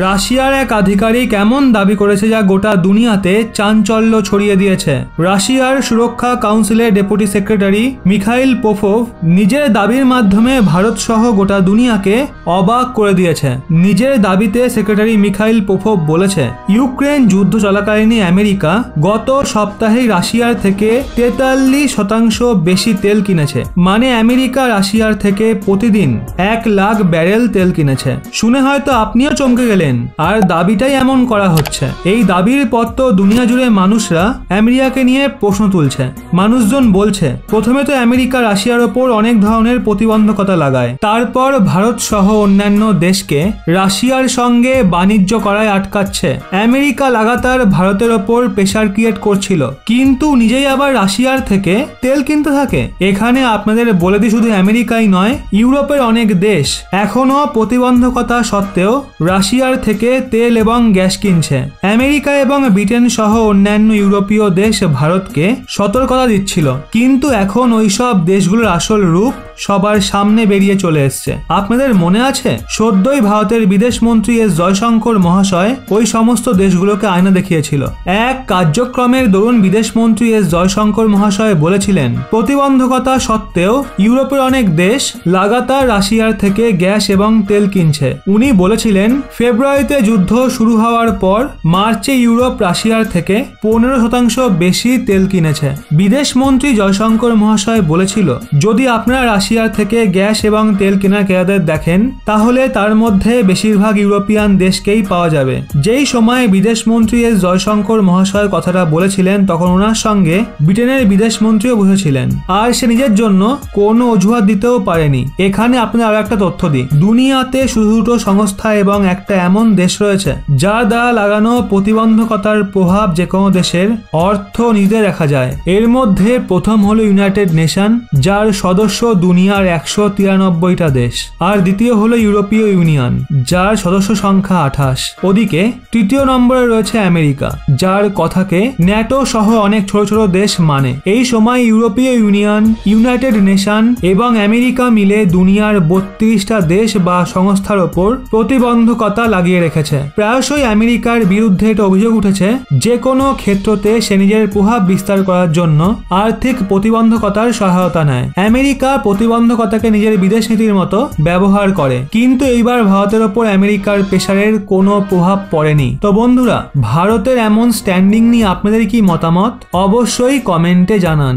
রাশিয়ার এক আধিকারিক এমন দাবি করেছে যা গোটা দুনিয়াতে চাঞ্চল্য ছড়িয়ে দিয়েছে। রাশিয়ার সুরক্ষা কাউন্সিলের ডেপুটি সেক্রেটারি মিখাইল পোপভ নিজের দাবির মাধ্যমে ভারত সহ গোটা দুনিয়াকে অবাক করে দিয়েছে। নিজের দাবিতে সেক্রেটারি মিখাইল পোপভ বলেছে, ইউক্রেন যুদ্ধ চলাকালীন আমেরিকা গত সপ্তাহেই রাশিয়ার থেকে 43% বেশি তেল কিনেছে। মানে আমেরিকা রাশিয়ার থেকে প্রতিদিন 1 লাখ ব্যারেল তেল কিনেছে। শুনে হয়তো আপনিও চমকে গেলেন, আর দাবিটাই এমন করা হচ্ছে। এই দাবির পর তো দুনিয়া জুড়ে মানুষরা আমেরিকাকে নিয়ে প্রশ্ন তুলছে। মানুষজন বলছে, প্রথমে তো আমেরিকা রাশিয়ার ওপর অনেক ধরনের প্রতিবন্ধকতা লাগায়, তারপর ভারত সহ অন্যান্য দেশকে রাশিয়ার সঙ্গে বাণিজ্য করায় আটকাচ্ছে। আমেরিকা লাগাতার ভারতের ওপর প্রেসার ক্রিয়েট করছিল, কিন্তু নিজেই আবার রাশিয়ার থেকে তেল কিনতে থাকে। এখানে আপনাদের বলে দিই, শুধু আমেরিকাই নয়, ইউরোপের অনেক দেশ এখনো প্রতিবন্ধকতা সত্ত্বেও রাশিয়ার থেকে তেল এবং গ্যাস কিনছে। আমেরিকা এবং ব্রিটেন সহ অন্যান্য ইউরোপীয় দেশ ভারতকে সতর্কতা দিচ্ছিল, কিন্তু এখন ওইসব দেশগুলোর আসল রূপ সবার সামনে বেরিয়ে চলে এসছে। আপনাদের মনে আছে, সদ্যই ভারতের বিদেশ মন্ত্রী এস জয়শঙ্কর মহাশয় ওই সমস্ত দেশগুলোকে আয়না দেখিয়েছিল। এক কার্যক্রমের দরুন বিদেশ মন্ত্রী এস জয়শঙ্কর মহাশয় বলেছিলেন, প্রতিবন্ধকতা সত্ত্বেও ইউরোপের অনেক দেশ লাগাতার রাশিয়ার থেকে গ্যাস এবং তেল কিনছে। উনি বলেছিলেন, ফেব্রুয়ারিতে যুদ্ধ শুরু হওয়ার পর মার্চে ইউরোপ রাশিয়ার থেকে 15% বেশি তেল কিনেছে। বিদেশ মন্ত্রী জয়শঙ্কর মহাশয় বলেছিল, যদি আপনারা রাশিয়ার থেকে গ্যাস এবং তেল কেনার ক্রেতাদের দেখেন, তাহলে তার মধ্যে বেশিরভাগ ইউরোপিয়ান দেশকেই পাওয়া যাবে। যেই সময় বিদেশ মন্ত্রী এস জয়শঙ্কর মহাশয় কথাটা বলেছিলেন, তখন ওনার সঙ্গে ব্রিটেনের বিদেশ মন্ত্রীও বসেছিলেন, আর সে নিজের জন্য কোনো অজুহাত দিতেও পারেনি। এখানে আপনার আরো একটা তথ্য দিই, দুনিয়াতে শুধু দুটো সংস্থা এবং একটা এমন দেশ রয়েছে যার দ্বারা লাগানো প্রতিবন্ধকতার প্রভাব যে কোনো দেশের অর্থনীতিতে দেখা যায়। এর মধ্যে প্রথম হলো ইউনাইটেড নেশন, যার সদস্য দুনিয়ার 193টা দেশ, আর দ্বিতীয় হলো ইউরোপীয় ইউনিয়ন, যার সদস্য সংখ্যা 28। ওদিকে তৃতীয় নম্বরে রয়েছে আমেরিকা, যার কথাকে ন্যাটো সহ অনেক ছোট ছোট দেশ মানে। এই সময় ইউরোপীয় ইউনিয়ন, ইউনাইটেড নেশন এবং আমেরিকা মিলে দুনিয়ার 32টা দেশ বা সংস্থার ওপর প্রতিবন্ধকতা লাগিয়ে রেখেছে। প্রায়শই আমেরিকার বিরুদ্ধে এটা অভিযোগ উঠেছে, যে কোনো ক্ষেত্রতে সে নিজের প্রভাব বিস্তার করার জন্য আর্থিক প্রতিবন্ধকতার সহায়তা নেয়। আমেরিকা প্রতিবন্ধকতাকে নিজের বিদেশ নীতির মতো ব্যবহার করে, কিন্তু এইবার ভারতের ওপর আমেরিকার প্রেসারের কোনো প্রভাব পড়েনি। তো বন্ধুরা, ভারতের এমন স্ট্যান্ডিং নিয়ে আপনাদের কি মতামত অবশ্যই কমেন্টে জানান।